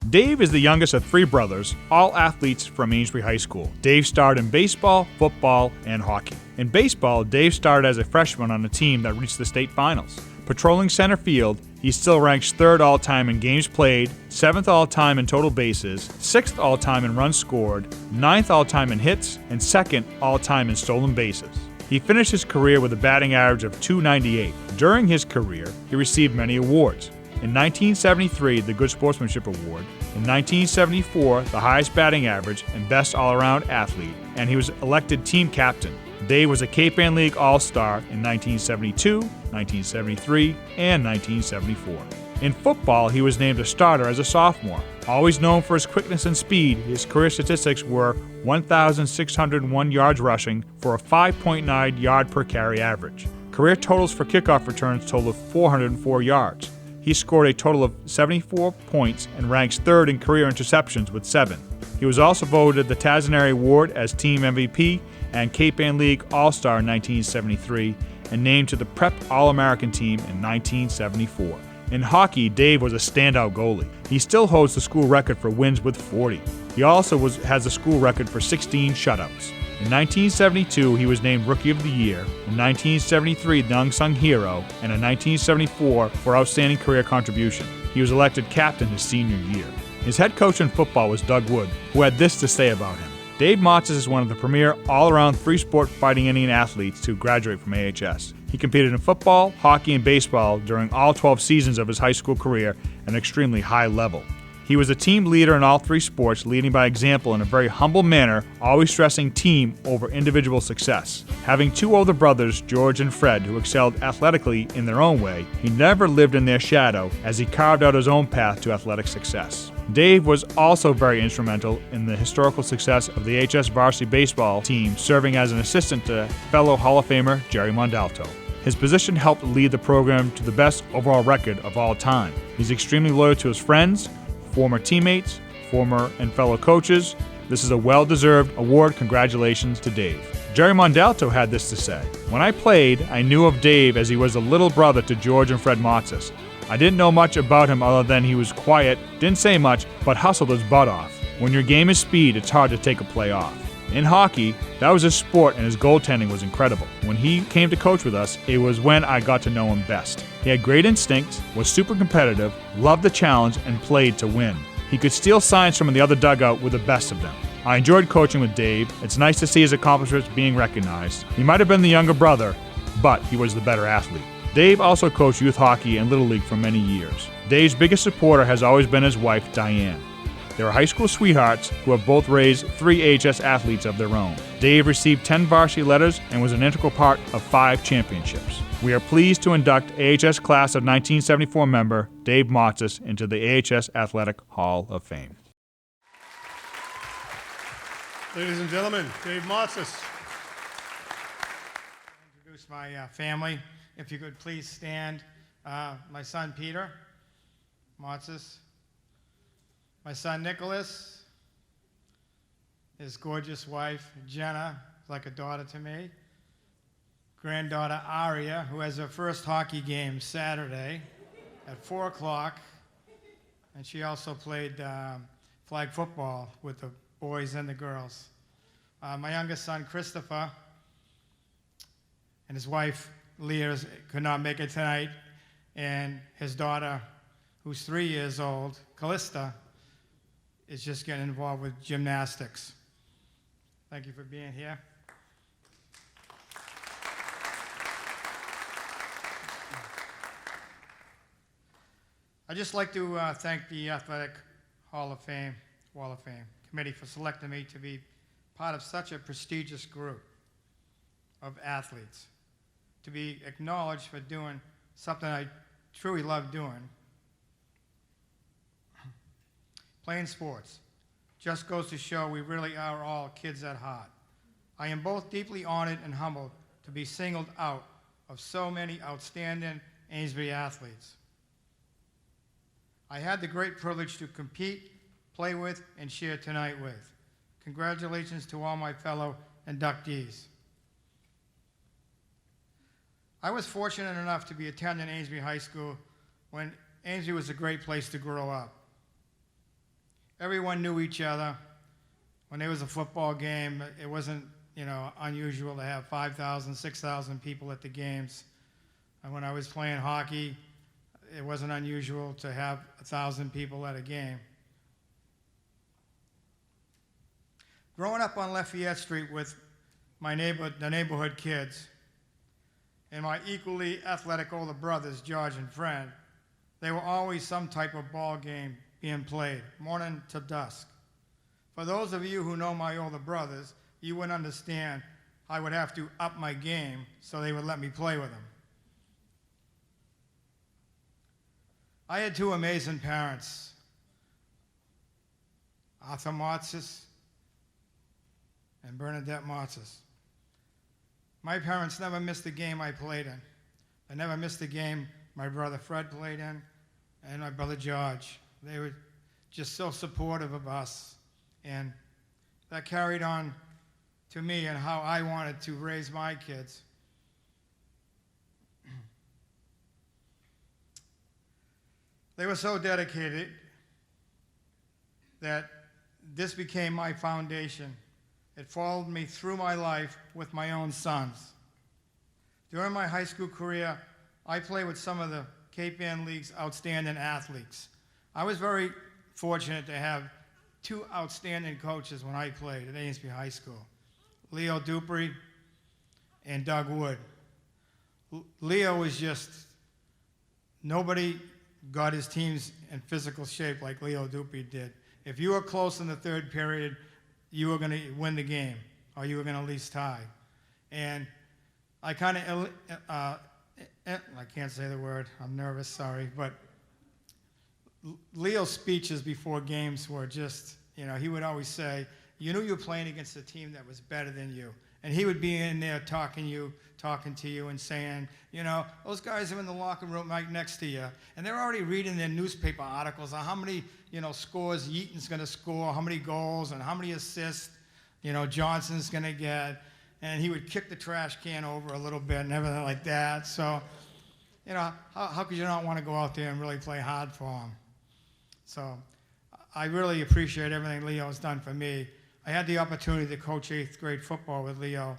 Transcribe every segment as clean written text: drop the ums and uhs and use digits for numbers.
Dave is the youngest of three brothers, all athletes from Amesbury High School. Dave starred in baseball, football, and hockey. In baseball, Dave started as a freshman on a team that reached the state finals. Patrolling center field, he still ranks 3rd all-time in games played, 7th all-time in total bases, 6th all-time in runs scored, 9th all-time in hits, and 2nd all-time in stolen bases. He finished his career with a batting average of .298. During his career, he received many awards. In 1973, the Good Sportsmanship Award. In 1974, the highest batting average and best all-around athlete, and he was elected team captain. Dave was a Cape Ann League All-Star in 1972, 1973, and 1974. In football, he was named a starter as a sophomore. Always known for his quickness and speed, his career statistics were 1,601 yards rushing for a 5.9 yard per carry average. Career totals for kickoff returns totaled 404 yards. He scored a total of 74 points and ranks 3rd in career interceptions with 7. He was also voted the Tazaneri Award as team MVP and Cape Ann League All-Star in 1973 and named to the Prep All-American team in 1974. In hockey, Dave was a standout goalie. He still holds the school record for wins with 40. He also has the school record for 16 shutouts. In 1972, he was named Rookie of the Year, in 1973, the Unsung Hero, and in 1974 for outstanding career contribution. He was elected captain his senior year. His head coach in football was Doug Wood, who had this to say about him. Dave Motsis is one of the premier all-around three-sport fighting Indian athletes to graduate from AHS. He competed in football, hockey, and baseball during all 12 seasons of his high school career at an extremely high level. He was a team leader in all 3 sports, leading by example in a very humble manner, always stressing team over individual success. Having 2 older brothers, George and Fred, who excelled athletically in their own way, he never lived in their shadow as he carved out his own path to athletic success. Dave was also very instrumental in the historical success of the HS varsity baseball team, serving as an assistant to fellow Hall of Famer Jerry Mondalto. His position helped lead the program to the best overall record of all time. He's extremely loyal to his friends, former teammates, former and fellow coaches. This is a well-deserved award. Congratulations to Dave. Jerry Mondalto had this to say: "When I played, I knew of Dave as he was a little brother to George and Fred Motsis. I didn't know much about him other than he was quiet, didn't say much, but hustled his butt off. When your game is speed, it's hard to take a play off." In hockey, that was his sport, and his goaltending was incredible. When he came to coach with us, it was when I got to know him best. He had great instincts, was super competitive, loved the challenge, and played to win. He could steal signs from the other dugout with the best of them. I enjoyed coaching with Dave. It's nice to see his accomplishments being recognized. He might have been the younger brother, but he was the better athlete. Dave also coached youth hockey and Little League for many years. Dave's biggest supporter has always been his wife, Diane. They are high school sweethearts who have both raised 3 AHS athletes of their own. Dave received 10 varsity letters and was an integral part of 5 championships. We are pleased to induct AHS Class of 1974 member Dave Motsis into the AHS Athletic Hall of Fame. Ladies and gentlemen, Dave Motsis. Introduce my family. If you could please stand. My son Peter Motsis. My son Nicholas, his gorgeous wife Jenna, like a daughter to me. Granddaughter Aria, who has her first hockey game Saturday at 4 o'clock. And she also played flag football with the boys and the girls. My youngest son Christopher and his wife Leah could not make it tonight. And his daughter, who's 3 years old, Callista, is just getting involved with gymnastics. Thank you for being here. I'd just like to thank the Athletic Hall of Fame, Wall of Fame committee for selecting me to be part of such a prestigious group of athletes, to be acknowledged for doing something I truly love doing. Playing sports just goes to show we really are all kids at heart. I am both deeply honored and humbled to be singled out of so many outstanding Amesbury athletes. I had the great privilege to compete, play with, and share tonight with. Congratulations to all my fellow inductees. I was fortunate enough to be attending Amesbury High School when Amesbury was a great place to grow up. everyone knew each other. When there was a football game, it wasn't, unusual to have 5,000, 6,000 people at the games. And when I was playing hockey, it wasn't unusual to have 1,000 people at a game. Growing up on Lafayette Street with the neighborhood kids, and my equally athletic older brothers, George and Fred, there were always some type of ball game being played, morning to dusk. For those of you who know my older brothers, you would understand I would have to up my game so they would let me play with them. I had two amazing parents, Arthur Motsis and Bernadette Motsis. My parents never missed a game I played in. They never missed a game my brother Fred played in and my brother George. They were just so supportive of us, and that carried on to me and how I wanted to raise my kids. They were so dedicated that this became my foundation. It followed me through my life with my own sons. During my high school career, I played with some of the Cape Ann League's outstanding athletes. I was very fortunate to have two outstanding coaches when I played at Amesbury High School, Leo Dupree and Doug Wood. Leo was just, nobody got his teams in physical shape like Leo Dupree did. If you were close in the third period, you were going to win the game, or you were going to at least tie. And I kind of, I can't say the word, I'm nervous, sorry, but Leo's speeches before games were just, he would always say, you knew you were playing against a team that was better than you. And he would be in there talking to you and saying, those guys are in the locker room right next to you. And they're already reading their newspaper articles on how many, scores Yeaton's going to score, how many goals, and how many assists, Johnson's going to get. And he would kick the trash can over a little bit and everything like that. So, how could you not want to go out there and really play hard for him? So I really appreciate everything Leo's done for me. I had the opportunity to coach 8th grade football with Leo,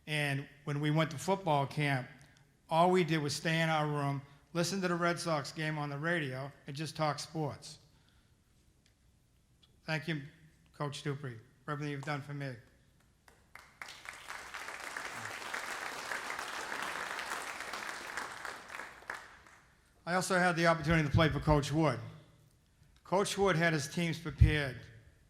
and when we went to football camp, all we did was stay in our room, listen to the Red Sox game on the radio, and just talk sports. Thank you, Coach Dupree, for everything you've done for me. I also had the opportunity to play for Coach Wood. Coach Wood had his teams prepared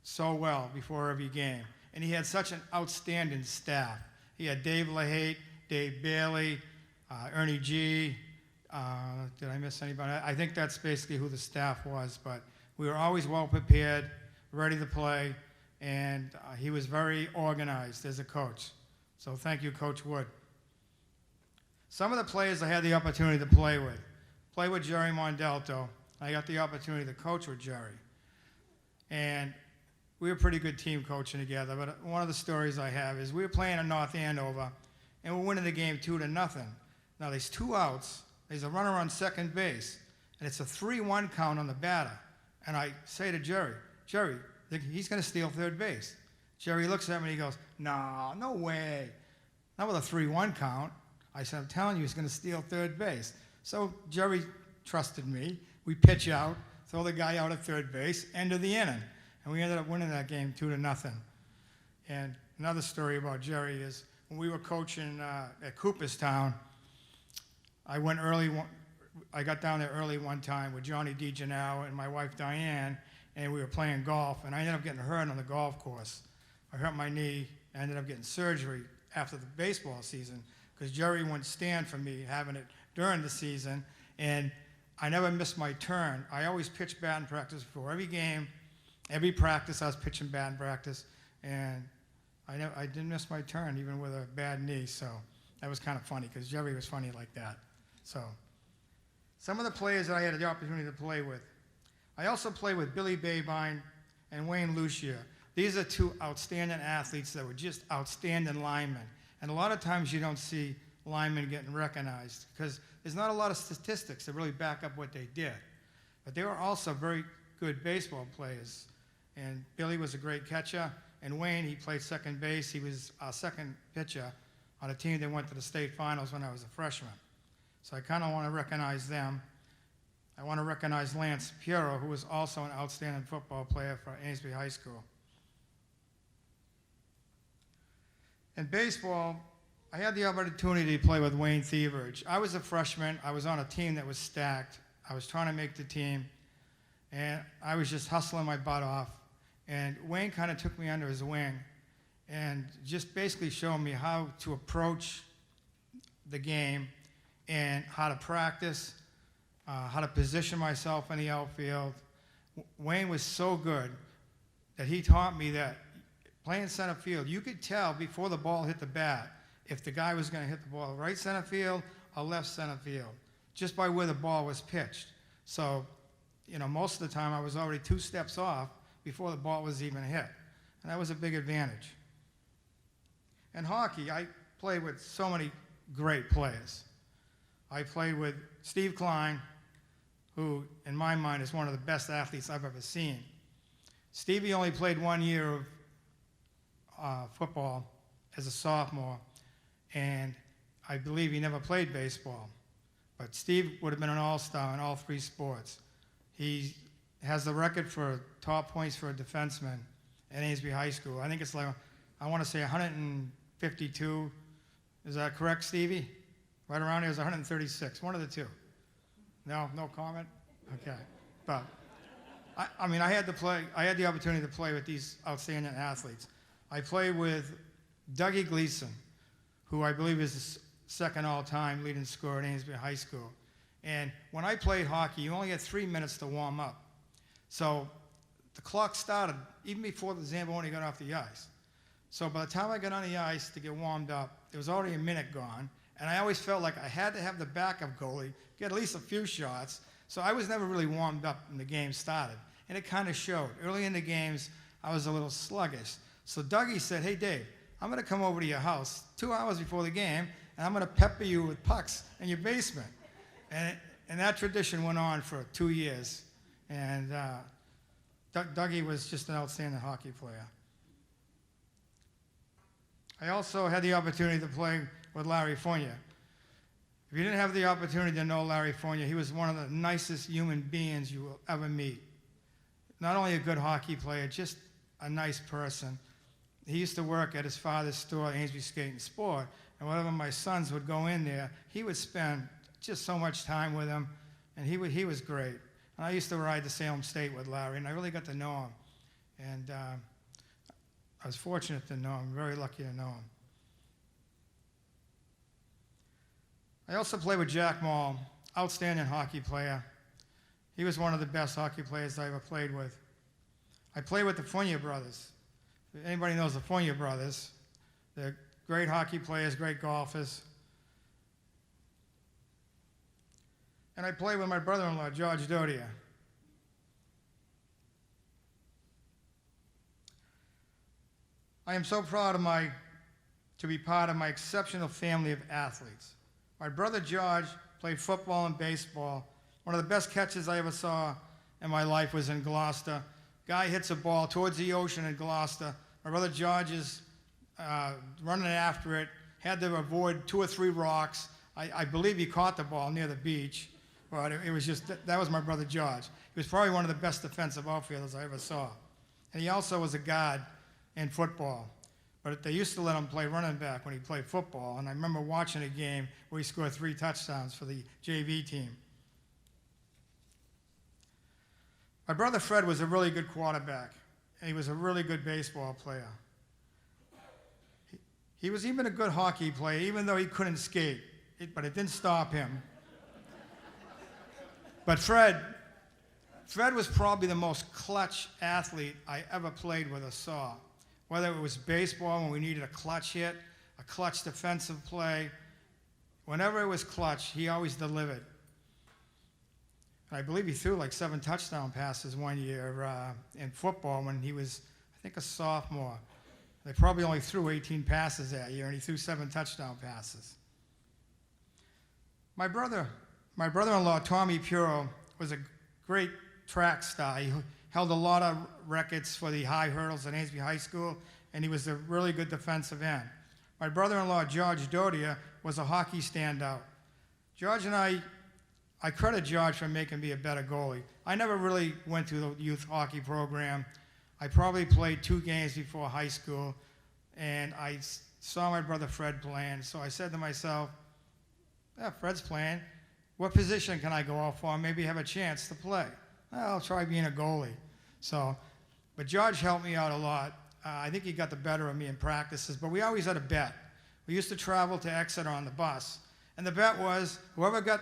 so well before every game, and he had such an outstanding staff. He had Dave LaHate, Dave Bailey, Ernie G. Did I miss anybody? I think that's basically who the staff was, but we were always well prepared, ready to play, and he was very organized as a coach. So thank you, Coach Wood. Some of the players I had the opportunity to play with Jerry Mondelto. I got the opportunity to coach with Jerry. And we were a pretty good team coaching together, but one of the stories I have is we were playing in North Andover, and we're winning the game 2-0. Now there's 2 outs, there's a runner on second base, and it's a 3-1 count on the batter. And I say to Jerry, he's going to steal third base. Jerry looks at me and he goes, no way. Not with a 3-1 count. I said, I'm telling you, he's going to steal third base. So Jerry trusted me. We pitch out, throw the guy out at third base, end of the inning. And we ended up winning that game 2-0. And another story about Jerry is when we were coaching at Cooperstown, I got down there early one time with Johnny DiGennaro and my wife Diane, and we were playing golf, and I ended up getting hurt on the golf course. I hurt my knee. I ended up getting surgery after the baseball season because Jerry wouldn't stand for me having it during the season, and I never missed my turn. I always pitched batting practice before every game. Every practice I was pitching batting practice, and I didn't miss my turn even with a bad knee, so that was kind of funny because Jerry was funny like that. So some of the players that I had the opportunity to play with. I also played with Billy Babine and Wayne Lucia. These are 2 outstanding athletes that were just outstanding linemen. And a lot of times you don't see linemen getting recognized because there's not a lot of statistics that really back up what they did. But they were also very good baseball players. And Billy was a great catcher. And Wayne, he played second base. He was our second pitcher on a team that went to the state finals when I was a freshman. So I kind of want to recognize them. I want to recognize Lance Piero, who was also an outstanding football player for Amesbury High School. In baseball, I had the opportunity to play with Wayne Thieveridge. I was a freshman. I was on a team that was stacked. I was trying to make the team, and I was just hustling my butt off. And Wayne kind of took me under his wing and just basically showed me how to approach the game and how to practice, how to position myself in the outfield. Wayne was so good that he taught me that playing center field, you could tell before the ball hit the bat if the guy was going to hit the ball right center field or left center field, just by where the ball was pitched. So, most of the time I was already 2 steps off before the ball was even hit. And that was a big advantage. In hockey, I played with so many great players. I played with Steve Klein, who, in my mind, is one of the best athletes I've ever seen. Stevie only played 1 year of football as a sophomore, and I believe he never played baseball. But Steve would have been an all-star in all 3 sports. He has the record for top points for a defenseman at Amesbury High School. I think it's like, I want to say 152. Is that correct, Stevie? Right around here is 136, one of the two. No comment? Okay. But, I had the opportunity to play with these outstanding athletes. I played with Dougie Gleason, who I believe is the second all-time leading scorer at Amesbury High School. And when I played hockey, you only had 3 minutes to warm up. So the clock started even before the Zamboni got off the ice. So by the time I got on the ice to get warmed up, there was already a minute gone, and I always felt like I had to have the backup goalie get at least a few shots. So I was never really warmed up when the game started, and it kind of showed. Early in the games, I was a little sluggish. So Dougie said, "Hey, Dave, I'm going to come over to your house 2 hours before the game, and I'm going to pepper you with pucks in your basement." And that tradition went on for 2 years. And Dougie was just an outstanding hockey player. I also had the opportunity to play with Larry Fournier. If you didn't have the opportunity to know Larry Fournier, he was one of the nicest human beings you will ever meet. Not only a good hockey player, just a nice person. He used to work at his father's store, Amesbury Skate and Sport, and whenever my sons would go in there, he would spend just so much time with them, and he was great. And I used to ride to Salem State with Larry, and I really got to know him. And I was fortunate to know him, very lucky to know him. I also played with Jack Mall, outstanding hockey player. He was one of the best hockey players I ever played with. I played with the Fournier brothers. If anybody knows the Fournier brothers, they're great hockey players, great golfers. And I played with my brother-in-law, George Dodia. I am so proud to be part of my exceptional family of athletes. My brother George played football and baseball. One of the best catches I ever saw in my life was in Gloucester. Guy hits a ball towards the ocean in Gloucester. My brother George is running after it, had to avoid 2 or 3 rocks. I believe he caught the ball near the beach. But it was just, that was my brother George. He was probably one of the best defensive outfielders I ever saw. And he also was a guard in football. But they used to let him play running back when he played football. And I remember watching a game where he scored 3 touchdowns for the JV team. My brother Fred was a really good quarterback. And he was a really good baseball player. He was even a good hockey player, even though he couldn't skate. But it didn't stop him. But Fred was probably the most clutch athlete I ever played with or saw. Whether it was baseball when we needed a clutch hit, a clutch defensive play, whenever it was clutch, he always delivered. And I believe he threw like 7 touchdown passes one year in football when he was, I think, a sophomore. They probably only threw 18 passes that year, and he threw 7 touchdown passes. My brother-in-law, Tommy Puro, was a great track star. held a lot of records for the high hurdles at Amesbury High School, and he was a really good defensive end. My brother-in-law, George Dodia, was a hockey standout. George and I credit George for making me a better goalie. I never really went through the youth hockey program. I probably played 2 games before high school, and I saw my brother Fred playing, so I said to myself, yeah, Fred's playing. What position can I go out for? Maybe have a chance to play. Well, I'll try being a goalie. But George helped me out a lot. I think he got the better of me in practices, but we always had a bet. We used to travel to Exeter on the bus, and the bet was whoever got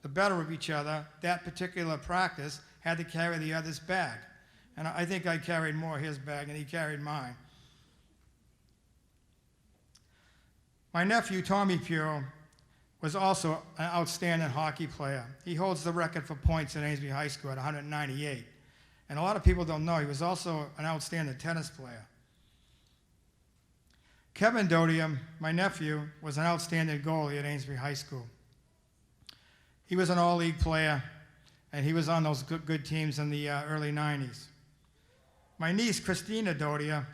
the better of each other that particular practice had to carry the other's bag. And I think I carried more his bag than he carried mine. My nephew, Tommy Puro, was also an outstanding hockey player. He holds the record for points at Amesbury High School at 198. And a lot of people don't know he was also an outstanding tennis player. Kevin Dodia, my nephew, was an outstanding goalie at Amesbury High School. He was an all-league player, and he was on those good teams in the early 90s. My niece, Christina Dodia,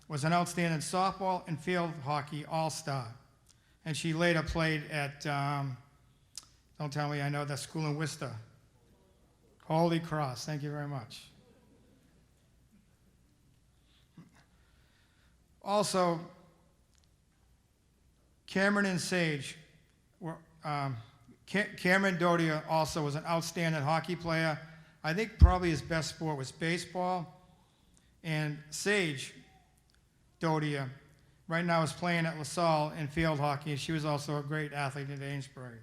was an outstanding softball and field hockey all-star. And she later played at, don't tell me I know that school in Worcester. Holy Cross, thank you very much. Also, Cameron and Sage, Cameron Dodia also was an outstanding hockey player. I think probably his best sport was baseball. And Sage Dodia right now is playing at LaSalle in field hockey, and she was also a great athlete at Amesbury.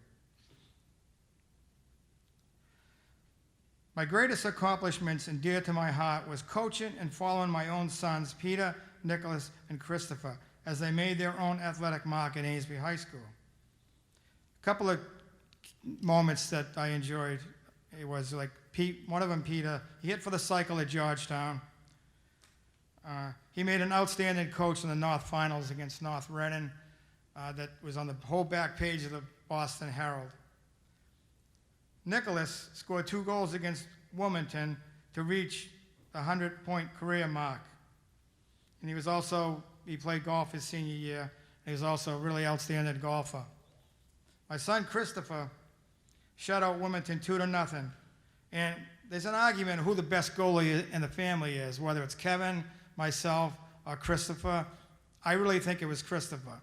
My greatest accomplishments and dear to my heart was coaching and following my own sons, Peter, Nicholas, and Christopher, as they made their own athletic mark at Amesbury High School. A couple of moments that I enjoyed, it was like one of them, Peter, he hit for the cycle at Georgetown. He made an outstanding coach in the North Finals against North Reading that was on the whole back page of the Boston Herald. Nicholas scored 2 goals against Wilmington to reach the 100-point career mark. And he played golf his senior year, and he was also a really outstanding golfer. My son Christopher shut out Wilmington 2-0. And there's an argument who the best goalie in the family is, whether it's Kevin, myself, or Christopher. I really think it was Christopher.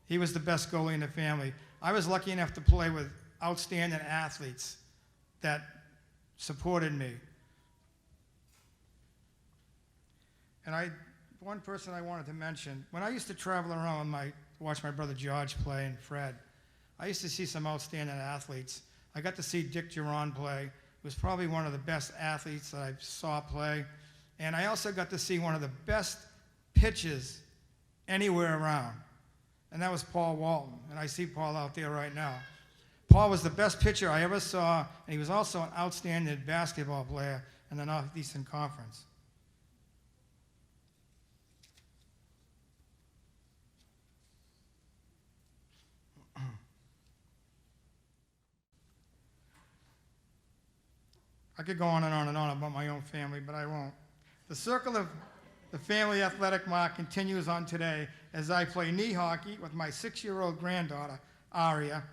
He was the best goalie in the family. I was lucky enough to play with outstanding athletes that supported me. And one person I wanted to mention, when I used to travel around to watch my brother George play and Fred, I used to see some outstanding athletes. I got to see Dick Giron play. He was probably one of the best athletes that I saw play. And I also got to see one of the best pitchers anywhere around, and that was Paul Walton. And I see Paul out there right now. Paul was the best pitcher I ever saw, and he was also an outstanding basketball player in the Northeastern Conference. I could go on and on and on about my own family, but I won't. The circle of the family athletic mark continues on today as I play knee hockey with my 6-year-old granddaughter, Aria,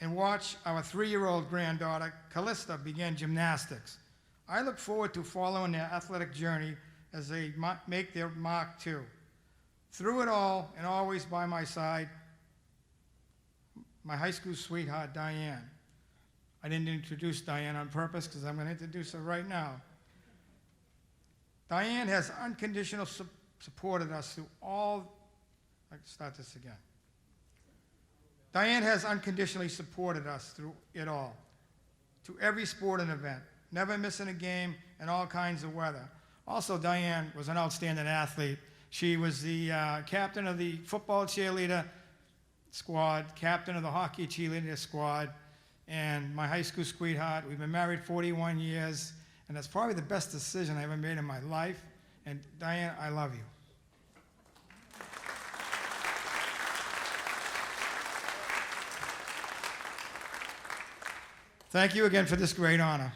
and watch our 3-year-old granddaughter, Callista, begin gymnastics. I look forward to following their athletic journey as they make their mark too. Through it all, and always by my side, my high school sweetheart, Diane. I didn't introduce Diane on purpose because I'm going to introduce her right now. Diane has unconditionally supported us through all. I can start this again. Diane has unconditionally supported us through it all, to every sporting event, never missing a game in all kinds of weather. Also, Diane was an outstanding athlete. She was the captain of the football cheerleader squad, captain of the hockey cheerleader squad, and my high school sweetheart. We've been married 41 years, and that's probably the best decision I ever made in my life. And Diane, I love you. Thank you again for this great honor.